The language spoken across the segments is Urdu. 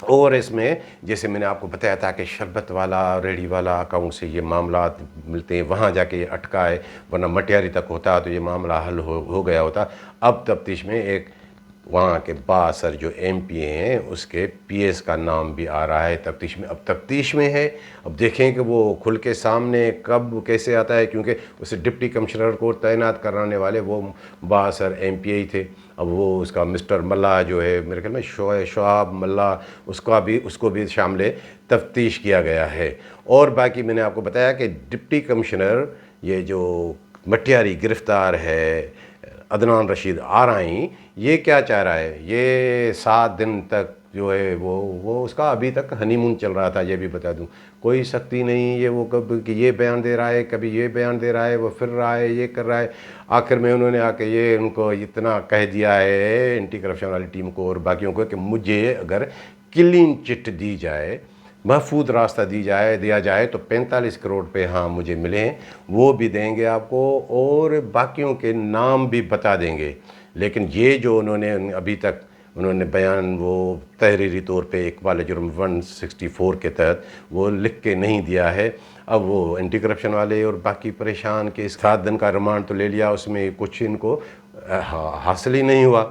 اور اس میں جیسے میں نے آپ کو بتایا تھا کہ شربت والا ریڑھی والا اکاؤنٹ سے یہ معاملات ملتے ہیں، وہاں جا کے یہ اٹکا ہے، ورنہ مٹیاری تک ہوتا تو یہ معاملہ حل ہو گیا ہوتا۔ اب تفتیش میں ایک وہاں کے بااثر جو ایم پی اے ہیں اس کے پی ایس کا نام بھی آ رہا ہے تفتیش میں، اب تفتیش میں ہے، اب دیکھیں کہ وہ کھل کے سامنے کب کیسے آتا ہے، کیونکہ اسے ڈپٹی کمشنر کو تعینات کرانے والے وہ بااثر ایم پی اے تھے۔ اب وہ اس کا مسٹر ملا جو ہے میرے خیال میں شعاب ملا، اس کو بھی شامل تفتیش کیا گیا ہے۔ اور باقی میں نے آپ کو بتایا کہ ڈپٹی کمشنر یہ جو مٹیاری گرفتار ہے عدنان رشید آرائیں، یہ کیا چاہ رہا ہے، یہ 7 دن تک جو ہے وہ اس کا ابھی تک ہنی مون چل رہا تھا، یہ بھی بتا دوں، کوئی سختی نہیں، یہ وہ کب کہ یہ بیان دے رہا ہے، کبھی یہ بیان دے رہا ہے، وہ پھر رہا ہے، یہ کر رہا ہے۔ آخر میں انہوں نے آ کے یہ ان کو اتنا کہہ دیا ہے اینٹی کرپشن والی ٹیم کو اور باقیوں کو کہ مجھے اگر کلین چٹ دی جائے، محفوظ راستہ دیا جائے تو 45 کروڑ پہ ہاں مجھے ملے ہیں، وہ بھی دیں گے آپ کو اور باقیوں کے نام بھی بتا دیں گے۔ لیکن یہ جو انہوں نے ابھی تک بیان وہ تحریری طور پہ اقبال جرم 164 کے تحت وہ لکھ کے نہیں دیا ہے۔ اب وہ اینٹی کرپشن والے اور باقی پریشان کہ 7 دن کا ریمانڈ تو لے لیا، اس میں کچھ ان کو حاصل ہی نہیں ہوا۔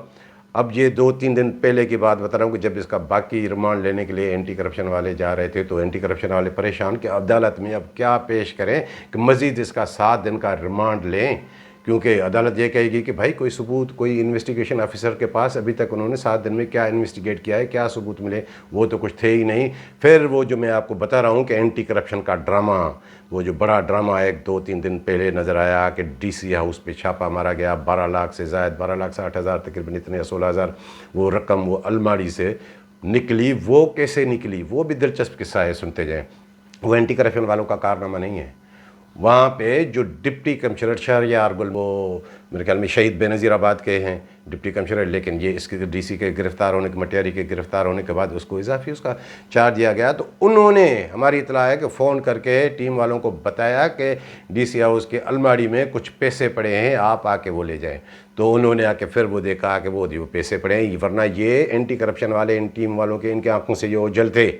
اب یہ 2-3 دن پہلے کی بات بتا رہا ہوں کہ جب اس کا باقی ریمانڈ لینے کے لیے اینٹی کرپشن والے جا رہے تھے تو اینٹی کرپشن والے پریشان کہ عدالت میں اب کیا پیش کریں کہ مزید اس کا 7 دن کا ریمانڈ لیں، کیونکہ عدالت یہ کہے گی کہ بھائی کوئی ثبوت، کوئی انویسٹیگیشن آفیسر کے پاس ابھی تک انہوں نے 7 دن میں کیا انویسٹیگیٹ کیا ہے، کیا ثبوت ملے، وہ تو کچھ تھے ہی نہیں۔ پھر وہ جو میں آپ کو بتا رہا ہوں کہ اینٹی کرپشن کا ڈرامہ، وہ جو بڑا ڈرامہ 1-2-3 دن پہلے نظر آیا کہ ڈی سی ہاؤس پہ چھاپا مارا گیا، 12 لاکھ سے زائد، 12,60,000 تقریباً اتنے 16,000 وہ رقم وہ الماڑی سے نکلی، وہ کیسے نکلی، وہ بھی دلچسپ قصہ ہے، سنتے جائیں۔ وہ اینٹی کرپشن والوں کا کارنامہ نہیں ہے، وہاں پہ جو ڈپٹی کمشنر شہریار گل، وہ میرے خیال میں شہید بے نظیر آباد کے ہیں ڈپٹی کمشنر، لیکن یہ اس کے ڈی سی کے گرفتار ہونے کے، مٹیاری کے گرفتار ہونے کے بعد اس کو اضافی اس کا چارج دیا گیا، تو انہوں نے ہماری اطلاع ہے کہ فون کر کے ٹیم والوں کو بتایا کہ ڈی سی ہاؤس کے الماڑی میں کچھ پیسے پڑے ہیں، آپ آ کے وہ لے جائیں۔ تو انہوں نے آ کے پھر وہ دیکھا کہ وہ پیسے پڑے ہیں، ورنہ یہ اینٹی کرپشن والے ان ٹیم والوں کے ان کے آنکھوں سے یہ اوجھل تھے،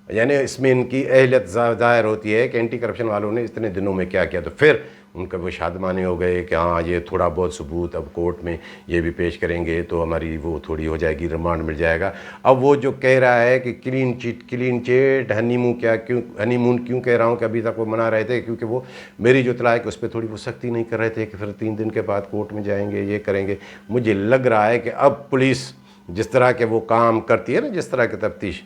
یعنی اس میں ان کی اہلیت ظاہر ہوتی ہے کہ اینٹی کرپشن والوں نے اتنے دنوں میں کیا کیا، تو پھر ان کا وہ شادمانے ہو گئے کہ ہاں یہ تھوڑا بہت ثبوت اب کورٹ میں یہ بھی پیش کریں گے تو ہماری وہ تھوڑی ہو جائے گی، ریمانڈ مل جائے گا۔ اب وہ جو کہہ رہا ہے کہ کلین چٹ ہنی مون کیوں کہہ رہا ہوں کہ ابھی تک وہ منا رہے تھے، کیونکہ وہ میری جو اطلاع ہے کہ اس پہ تھوڑی وہ سختی نہیں کر رہے تھے کہ پھر 3 دن کے بعد کورٹ میں جائیں گے، یہ کریں گے۔ مجھے لگ رہا ہے کہ اب پولیس جس طرح کے وہ کام کرتی ہے نا، جس طرح کی تفتیش،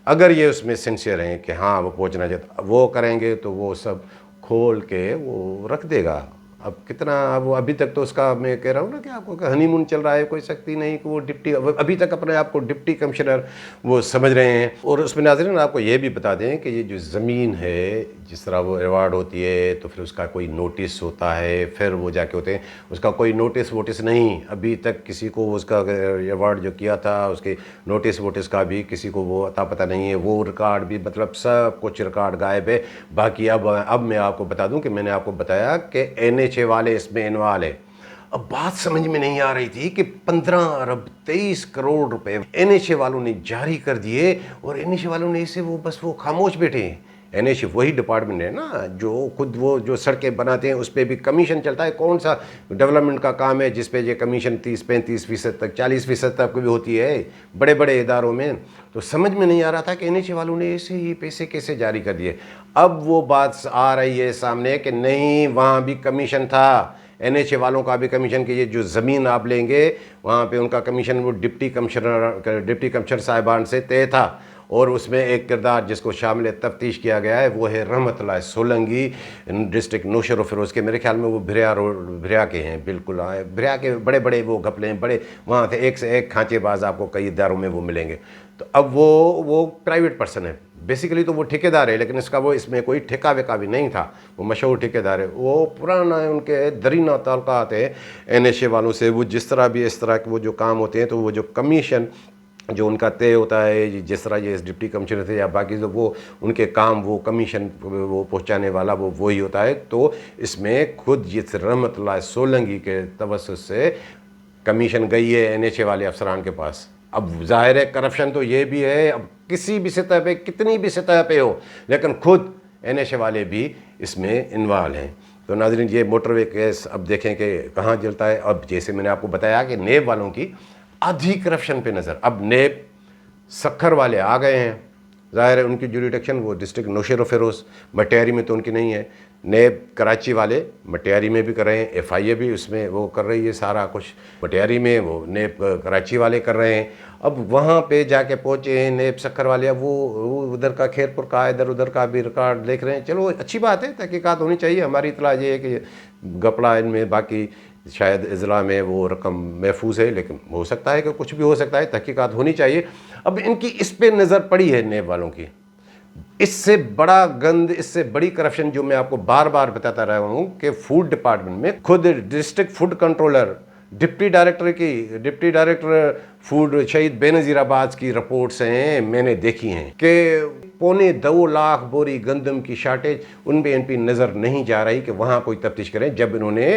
اگر یہ اس میں سنسیئر ہیں کہ ہاں وہ پہنچنا چاہتا، وہ کریں گے تو وہ سب کھول کے وہ رکھ دے گا۔ اب کتنا وہ ابھی تک تو اس کا میں کہہ رہا ہوں نا کہ آپ کو ہنی مون چل رہا ہے، کوئی سختی نہیں کہ وہ ابھی تک اپنے آپ کو ڈپٹی کمشنر وہ سمجھ رہے ہیں۔ اور اس میں ناظرین آپ کو یہ بھی بتا دیں کہ یہ جو زمین ہے، جس طرح وہ ایوارڈ ہوتی ہے تو پھر اس کا کوئی نوٹس ہوتا ہے، پھر وہ جا کے ہوتے ہیں، اس کا کوئی نوٹس نہیں، ابھی تک کسی کو اس کا ایوارڈ جو کیا تھا اس کے نوٹس کا بھی کسی کو وہ عطا پتہ نہیں ہے، وہ ریکارڈ بھی مطلب سب کچھ ریکارڈ غائب ہے۔ باقی اب میں آپ کو بتا دوں کہ میں نے آپ کو بتایا کہ NHA والے اس میں انوالو ہے۔ اب بات سمجھ میں نہیں آ رہی تھی کہ 15 ارب 23 کروڑ روپے NHA والوں نے جاری کر دیے اور NHA والوں نے اسے بس وہ خاموش بیٹھے ہیں۔ NHA وہی ڈپارٹمنٹ ہے نا جو خود وہ جو سڑکیں بناتے ہیں، اس پہ بھی کمیشن چلتا ہے، کون سا ڈیولپمنٹ کا کام ہے جس پہ یہ کمیشن 30-35% تک 40% تک بھی ہوتی ہے بڑے بڑے اداروں میں۔ تو سمجھ میں نہیں آ رہا تھا کہ NHA والوں نے اسے یہ پیسے کیسے جاری کر دیے۔ اب وہ بات آ رہی ہے سامنے کہ نہیں، وہاں بھی کمیشن تھا، NHA والوں کا بھی کمیشن، کہ یہ جو زمین آپ لیں گے وہاں پہ ان کا کمیشن وہ ڈپٹی کمشنر صاحبان سے طے تھا۔ اور اس میں ایک کردار جس کو شامل تفتیش کیا گیا ہے وہ ہے رحمت اللہ سولنگی، ڈسٹرکٹ نوشہر و فیروز کے، میرے خیال میں وہ بھریا کے ہیں، بالکل بھریا کے بڑے بڑے وہ گھپلے ہیں، بڑے وہاں تھے، ایک سے ایک کھانچے باز آپ کو کئی اداروں میں وہ ملیں گے۔ تو اب وہ پرائیویٹ پرسن ہے، بیسیکلی تو وہ ٹھیکیدار ہے، لیکن اس میں کوئی ٹھیکا ویکا بھی نہیں تھا، وہ مشہور ٹھیکیدار ہے، وہ پرانا ہے، ان کے درینہ تعلقات ہیں NHA والوں سے، وہ جس طرح بھی اس طرح کے وہ جو کام ہوتے ہیں تو وہ جو کمیشن جو ان کا طے ہوتا ہے، جس طرح یہ ڈپٹی کمشنر تھے یا باقی وہ ان کے کام وہ کمیشن وہ پہنچانے والا وہ وہی ہوتا ہے۔ تو اس میں خود یہ رحمت اللہ سولنگی کے توسط سے کمیشن گئی ہے NHA والے افسران کے پاس، اب ظاہر ہے کرپشن تو یہ بھی ہے، اب کسی بھی سطح پہ کتنی بھی سطح پہ ہو، لیکن خود این ایش اے والے بھی اس میں انوالو ہیں۔ تو ناظرین یہ موٹر وے کیس اب دیکھیں کہ کہاں جلتا ہے۔ اب جیسے میں نے آپ کو بتایا کہ نیب والوں کی آدھی کرپشن پہ نظر، اب نیب سکھر والے آ گئے ہیں، ظاہر ہے ان کی جوریڈکشن وہ ڈسٹرکٹ نوشیر و فیروز، مٹیاری میں تو ان کی نہیں ہے۔ نیب کراچی والے مٹیاری میں بھی کر رہے ہیں، ایف آئی اے بھی اس میں وہ کر رہی ہے سارا کچھ، مٹیاری میں وہ نیب کراچی والے کر رہے ہیں۔ اب وہاں پہ جا کے پہنچے ہیں نیب سکھر والے، اب وہ ادھر کا کھیر پور کا ادھر ادھر کا بھی ریکارڈ دیکھ رہے ہیں۔ چلو اچھی بات ہے، تحقیقات ہونی چاہیے، ہماری اطلاع یہ ہے کہ گپڑا ان میں، باقی شاید اضلاع میں وہ رقم محفوظ ہے، لیکن ہو سکتا ہے کہ کچھ بھی ہو سکتا ہے، تحقیقات ہونی چاہیے۔ اب ان کی اس پہ نظر پڑی ہے نیب والوں کی، اس سے بڑا گند، اس سے بڑی کرپشن جو میں آپ کو بار بار بتاتا رہا ہوں کہ فوڈ ڈپارٹمنٹ میں خود district food controller, deputy director food شہید بے نظیر آباد کی رپورٹس ہیں، میں نے دیکھی ہیں کہ 2.25 لاکھ بوری گندم کی شارٹیج، ان پہ نظر نہیں جا رہی کہ وہاں کوئی تفتیش کریں۔ جب انہوں نے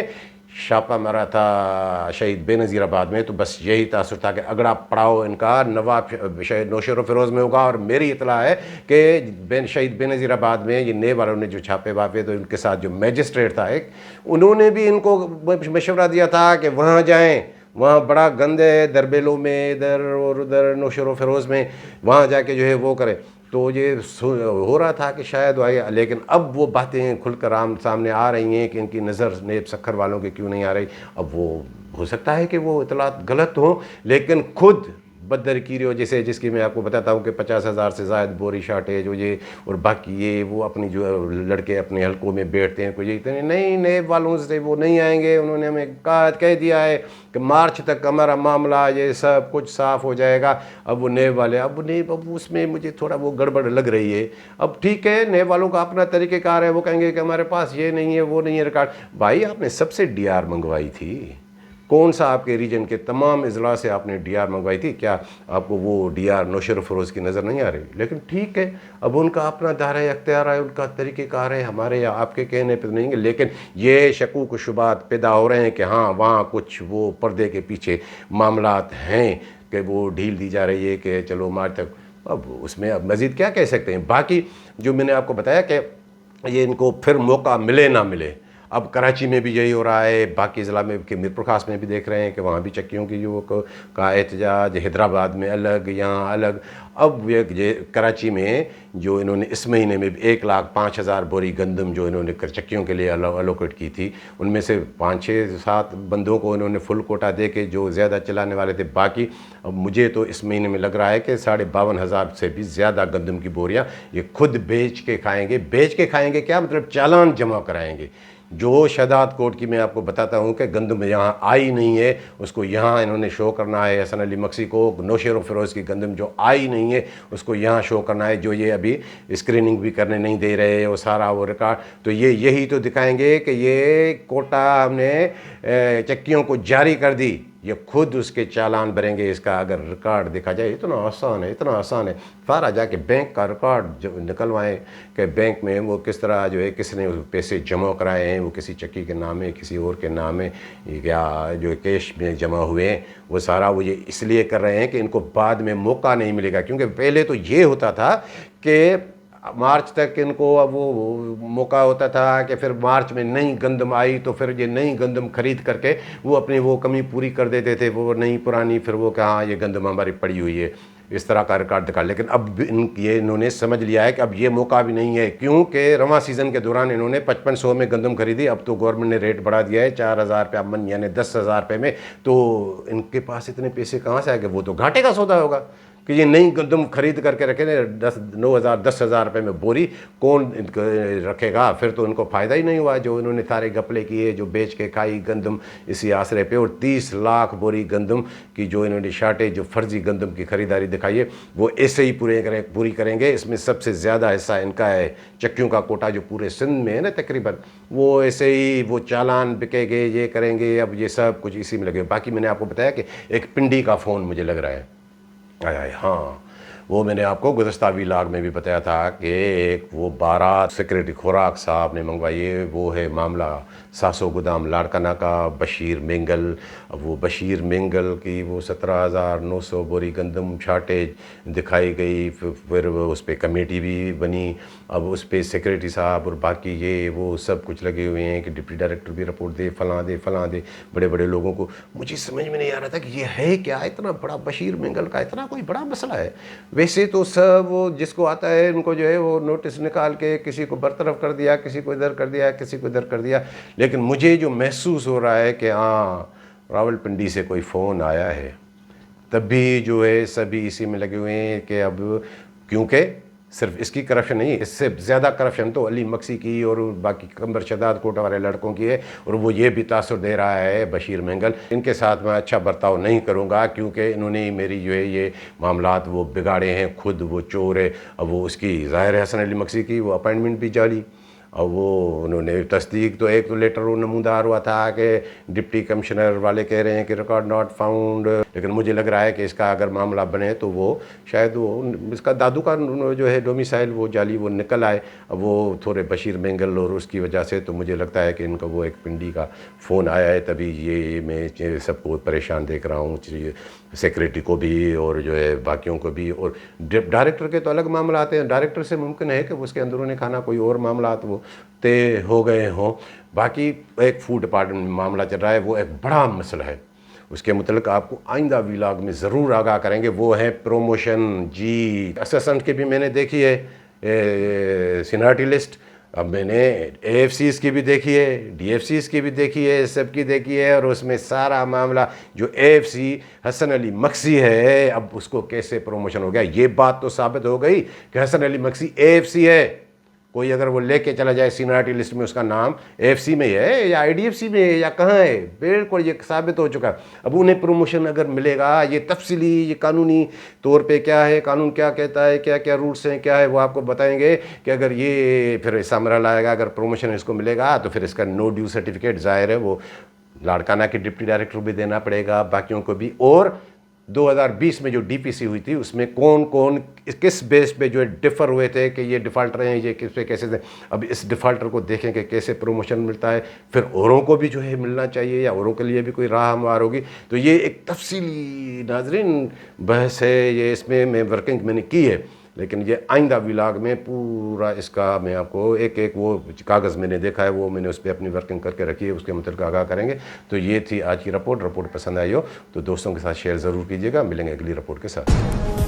چھاپا مارا تھا شہید بے نظیر آباد میں تو بس یہی تاثر تھا کہ اگڑا پڑاؤ ان کا نواب شہید نوشیر و فیروز میں ہوگا، اور میری اطلاع ہے کہ شہید بے نظیر آباد میں یہ نیب والوں نے جو چھاپے واپے تو ان کے ساتھ جو میجسٹریٹ تھا ایک، انہوں نے بھی ان کو مشورہ دیا تھا کہ وہاں جائیں، وہاں بڑا گند ہے دربیلوں میں، ادھر اور ادھر نوشیر و فیروز میں، وہاں جا کے جو ہے وہ کریں۔ تو یہ ہو رہا تھا کہ شاید آئے، لیکن اب وہ باتیں کھل کر سامنے آ رہی ہیں کہ ان کی نظر نیب سکھر والوں کی کیوں نہیں آ رہی۔ اب وہ ہو سکتا ہے کہ وہ اطلاعات غلط ہوں، لیکن خود بدرکیری ہو، جس کی میں آپ کو بتاتا ہوں کہ 50,000 سے زائد بوری شارٹیج ہو یہ، اور باقی یہ وہ اپنی جو لڑکے اپنے حلقوں میں بیٹھتے ہیں، کوئی یہ نہیں نیب والوں سے وہ نہیں آئیں گے، انہوں نے ہمیں کہہ دیا ہے کہ مارچ تک ہمارا معاملہ یہ سب کچھ صاف ہو جائے گا۔ اب وہ نیب والے اب اس میں مجھے تھوڑا وہ گڑبڑ لگ رہی ہے۔ اب ٹھیک ہے، نیب والوں کا اپنا طریقہ کار ہے، وہ کہیں گے کہ ہمارے پاس یہ نہیں ہے وہ نہیں ہے ریکارڈ۔ بھائی آپ نے سب سے ڈی آر منگوائی تھی، کون سا آپ کے ریجن کے تمام اضلاع سے آپ نے ڈی آر منگوائی تھی، کیا آپ کو وہ ڈی آر نوشیر و فیروز کی نظر نہیں آ رہی؟ لیکن ٹھیک ہے، اب ان کا اپنا دائرہ اختیار ہے، ان کا طریقہ کار ہے، ہمارے یا آپ کے کہنے پہ نہیں ہے، لیکن یہ شکوک و شبہات پیدا ہو رہے ہیں کہ ہاں وہاں کچھ وہ پردے کے پیچھے معاملات ہیں کہ وہ ڈھیل دی جا رہی ہے کہ چلو مارچ تک۔ اب اس میں اب مزید کیا کہہ سکتے ہیں؟ باقی جو میں نے آپ کو بتایا کہ یہ ان کو پھر موقع ملے نہ ملے، اب کراچی میں بھی یہی ہو رہا ہے، باقی ضلع میں کہ میر پرخاس میں بھی دیکھ رہے ہیں کہ وہاں بھی چکیوں کی جو کا احتجاج، حیدرآباد میں الگ، یہاں الگ۔ اب یہ کراچی میں جو انہوں نے اس مہینے میں 1,05,000 بوری گندم جو انہوں نے چکیوں کے لیے الوکیٹ کی تھی، ان میں سے 5-6-7 بندوں کو انہوں نے فل کوٹا دے کے جو زیادہ چلانے والے تھے، باقی اب مجھے تو اس مہینے میں لگ رہا ہے کہ 52,500 سے بھی زیادہ گندم کی بوریاں یہ خود بیچ کے کھائیں گے کیا مطلب چالان جمع کرائیں گے۔ جو شہداد کوٹ کی میں آپ کو بتاتا ہوں کہ گندم یہاں آئی نہیں ہے، اس کو یہاں انہوں نے شو کرنا ہے، حسن علی مکسی کو نوشیر و فیروز کی گندم جو آئی نہیں ہے اس کو یہاں شو کرنا ہے، جو یہ ابھی اسکریننگ بھی کرنے نہیں دے رہے، وہ سارا وہ ریکارڈ تو یہی تو دکھائیں گے کہ یہ کوٹا ہم نے چکیوں کو جاری کر دی، یہ خود اس کے چالان بھریں گے۔ اس کا اگر ریکارڈ دیکھا جائے اتنا آسان ہے، سارا جا کے بینک کا ریکارڈ نکلوائیں کہ بینک میں وہ کس طرح جو ہے کس نے پیسے جمع کرائے ہیں، وہ کسی چکی کے نام ہے، کسی اور کے نام ہے، یا جو کیش میں جمع ہوئے ہیں، وہ سارا وہ یہ اس لیے کر رہے ہیں کہ ان کو بعد میں موقع نہیں ملے گا۔ کیونکہ پہلے تو یہ ہوتا تھا کہ مارچ تک ان کو اب وہ موقع ہوتا تھا کہ پھر مارچ میں نئی گندم آئی تو پھر یہ نئی گندم خرید کر کے وہ اپنی وہ کمی پوری کر دیتے تھے، وہ نئی پرانی پھر وہ کہ ہاں یہ گندم ہماری پڑی ہوئی ہے، اس طرح کا ریکارڈ دکھا۔ لیکن اب انہوں نے سمجھ لیا ہے کہ اب یہ موقع بھی نہیں ہے، کیونکہ رواں سیزن کے دوران انہوں نے 5500 میں گندم خریدی، اب تو گورنمنٹ نے ریٹ بڑھا دیا ہے 4,000 روپے من، یعنی 10,000 روپے میں، تو ان کے پاس اتنے پیسے کہاں سے آئے گے؟ وہ تو گھاٹے کا سودا ہوگا کہ یہ نئی گندم خرید کر کے رکھے 10,000 روپے میں بوری کون رکھے گا؟ پھر تو ان کو فائدہ ہی نہیں ہوا جو انہوں نے سارے گپلے کیے، جو بیچ کے کھائی گندم اسی آسرے پہ، اور 30 لاکھ بوری گندم کی جو انہوں نے شارٹیج جو فرضی گندم کی خریداری دکھائی ہے وہ ایسے ہی پوری کریں گے۔ اس میں سب سے زیادہ حصہ ان کا ہے، چکیوں کا کوٹا جو پورے سندھ میں ہے نا تقریباً، وہ ایسے ہی وہ چالان بکے گے، یہ کریں گے، اب یہ سب کچھ اسی میں لگے۔ باقی میں نے آپ کو بتایا کہ ایک پنڈی کا فون مجھے لگ رہا ہے آیا ہے، ہاں وہ میں نے آپ کو گزشتہ ویلاگ میں بھی بتایا تھا کہ ایک وہ 12 سیکریٹری خوراک صاحب نے منگوائیے، وہ ہے معاملہ ساسو گودام لاڑکانہ کا، بشیر مینگل۔ اب وہ بشیر مینگل کی وہ 17,900 بوری گندم شارٹیج دکھائی گئی، پھر اس پہ کمیٹی بھی بنی، اب اس پہ سیکریٹری صاحب اور باقی یہ وہ سب کچھ لگے ہوئے ہیں کہ ڈپٹی ڈائریکٹر بھی رپورٹ دے، فلاں دے فلاں دے، بڑے بڑے لوگوں کو۔ مجھے سمجھ میں نہیں آ رہا تھا کہ یہ ہے کیا، اتنا بڑا بشیر مینگل کا اتنا کوئی بڑا مسئلہ ہے؟ ویسے تو سب وہ جس کو آتا ہے ان کو جو ہے وہ نوٹس نکال کے کسی کو برطرف کر دیا، کسی کو ادھر کر دیا، کسی کو ادھر کر دیا، لیکن مجھے جو محسوس ہو رہا ہے کہ ہاں راول پنڈی سے کوئی فون آیا ہے، تب بھی جو ہے سبھی اسی میں لگے ہوئے ہیں کہ اب، کیونکہ صرف اس کی کرپشن نہیں، اس سے زیادہ کرپشن تو علی مکسی کی اور باقی قمبر شداد کوٹہ والے لڑکوں کی ہے، اور وہ یہ بھی تاثر دے رہا ہے بشیر مینگل، ان کے ساتھ میں اچھا برتاؤ نہیں کروں گا کیونکہ انہوں نے میری جو ہے یہ معاملات وہ بگاڑے ہیں، خود وہ چور ہے۔ اب وہ اس کی ظاہر ہے حسن علی مکسی کی وہ اپائنٹمنٹ بھی جعلی، اور وہ انہوں نے تصدیق تو ایک تو لیٹر وہ نمودار ہوا تھا کہ ڈپٹی کمشنر والے کہہ رہے ہیں کہ ریکارڈ ناٹ فاؤنڈ، لیکن مجھے لگ رہا ہے کہ اس کا اگر معاملہ بنے تو وہ شاید وہ اس کا دادو کا جو ہے ڈومیسائل وہ جعلی وہ نکل آئے، اب وہ تھوڑے بشیر مینگل اور اس کی وجہ سے تو مجھے لگتا ہے کہ ان کا وہ ایک پنڈی کا فون آیا ہے، تبھی یہ میں سب کو پریشان دیکھ رہا ہوں، سیکریٹری کو بھی اور جو ہے باقیوں کو بھی، اور ڈائریکٹر کے تو الگ معاملات ہیں، ڈائریکٹر سے ممکن ہے کہ اس کے اندرون خانہ کوئی اور معاملات وہ طے ہو گئے ہوں، باقی ایک فوڈ ڈپارٹمنٹ میں معاملہ چل رہا ہے، وہ ایک بڑا مسئلہ ہے، اس کے متعلق آپ کو آئندہ ویلاگ میں ضرور آگاہ کریں گے، وہ ہے پروموشن جی۔ اسسنٹ کی بھی میں نے دیکھی ہے سینئرٹی لسٹ، اب میں نے اے ایف سیز کی بھی دیکھی ہے، ڈی ایف سیز کی بھی دیکھی ہے، سب کی دیکھی ہے، اور اس میں سارا معاملہ جو A F C Hasan Ali mixie ہے، اب اس کو کیسے پروموشن ہو گیا، یہ بات تو ثابت ہو گئی کہ Hasan Ali mixie A F C ہے، کوئی اگر وہ لے کے چلا جائے سینئرٹی لسٹ میں اس کا نام اے ایف سی میں ہے یا آئی ڈی ایف سی میں ہے یا کہاں ہے، بالکل یہ ثابت ہو چکا۔ اب انہیں پروموشن اگر ملے گا، یہ تفصیلی یہ قانونی طور پہ کیا ہے، قانون کیا کہتا ہے، کیا کیا روٹس ہیں، کیا ہے، وہ آپ کو بتائیں گے کہ اگر یہ پھر سامرا لائے گا، اگر پروموشن اس کو ملے گا تو پھر اس کا نو ڈیو سرٹیفکیٹ ظاہر ہے وہ لاڑکانہ کے ڈپٹی ڈائریکٹر بھی دینا پڑے گا، باقیوں کو بھی، اور 2020 میں جو ڈی پی سی ہوئی تھی اس میں کون کون کس بیس پہ جو ہے ڈفر ہوئے تھے کہ یہ ڈیفالٹر ہیں، یہ کس پہ کیسے تھے، اب اس ڈیفالٹر کو دیکھیں کہ کیسے پروموشن ملتا ہے، پھر اوروں کو بھی جو ہے ملنا چاہیے یا اوروں کے لیے بھی کوئی راہ ہموار ہوگی، تو یہ ایک تفصیلی ناظرین بحث ہے، یہ اس میں ورکنگ میں نے کی ہے، لیکن یہ آئندہ ویلاگ میں پورا اس کا میں آپ کو ایک ایک وہ کاغذ میں نے دیکھا ہے، وہ میں نے اس پہ اپنی ورکنگ کر کے رکھی ہے، اس کے متعلق آگاہ کریں گے۔ تو یہ تھی آج کی رپورٹ پسند آئی ہو تو دوستوں کے ساتھ شیئر ضرور کیجیے گا، ملیں گے اگلی رپورٹ کے ساتھ۔